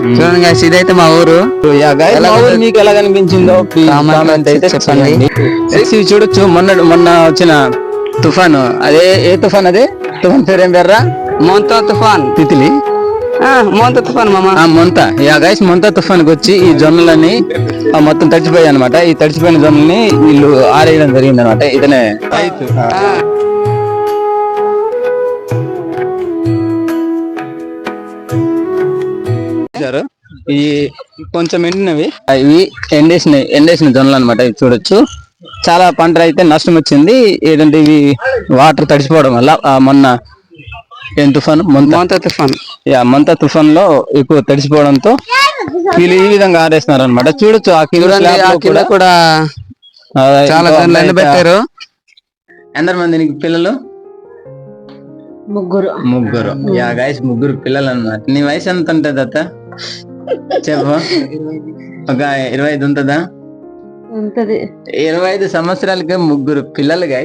చూడండి guys, ఇదైతే మా ఊరు. మా ఊరు మీకు ఎలా కనిపించిందో కామెంట్ అయితే చెప్పండి. ఇవి చూడొచ్చు. మొన్న వచ్చిన తుఫాను, అదే ఏ తుఫాన్, అదే తుఫాన్ పేరు ఏం పేర్రా? మొంతా తుఫాన్. తితిలి, మొంతా తుఫాన్ మామ. మొంత. గైస్, మొంత తుఫాన్కి వచ్చి ఈ జొన్నలని మొత్తం తడిచిపోయాయి అనమాట. ఈ తడిచిపోయిన జొన్నల్ని వీళ్ళు ఆరేయడం జరిగింది అనమాట. ఇతనే రైతు. ఈ కొంచెం ఎండినవి, ఇవి ఎండేసిన జొన్నలు అనమాట. ఇవి చూడొచ్చు. చాలా పంట అయితే నష్టం వచ్చింది. ఏంటంటే ఇవి వాటర్ తడిచిపోవడం వల్ల మొన్న ఏం తుఫాను, మొంతా తుఫాన్. మొంతా తుఫాన్ లో ఎక్కువ తడిసిపోవడంతో వీళ్ళు ఈ విధంగా ఆరేస్తున్నారు అనమాట. చూడొచ్చు. ఆ కింద కూడా చాలా జొన్నలు పెట్టారు. ఎంతమంది నీకు పిల్లలు? ముగ్గురు. గైస్, ముగ్గురు పిల్లలు అన్నమాట. నీ వయసు ఎంత ఉంటది అత్త? చెప్పు. ఒక 25 ఉంటదా? 25 సంవత్సరాలకి ముగ్గురు పిల్లలు. గైస్,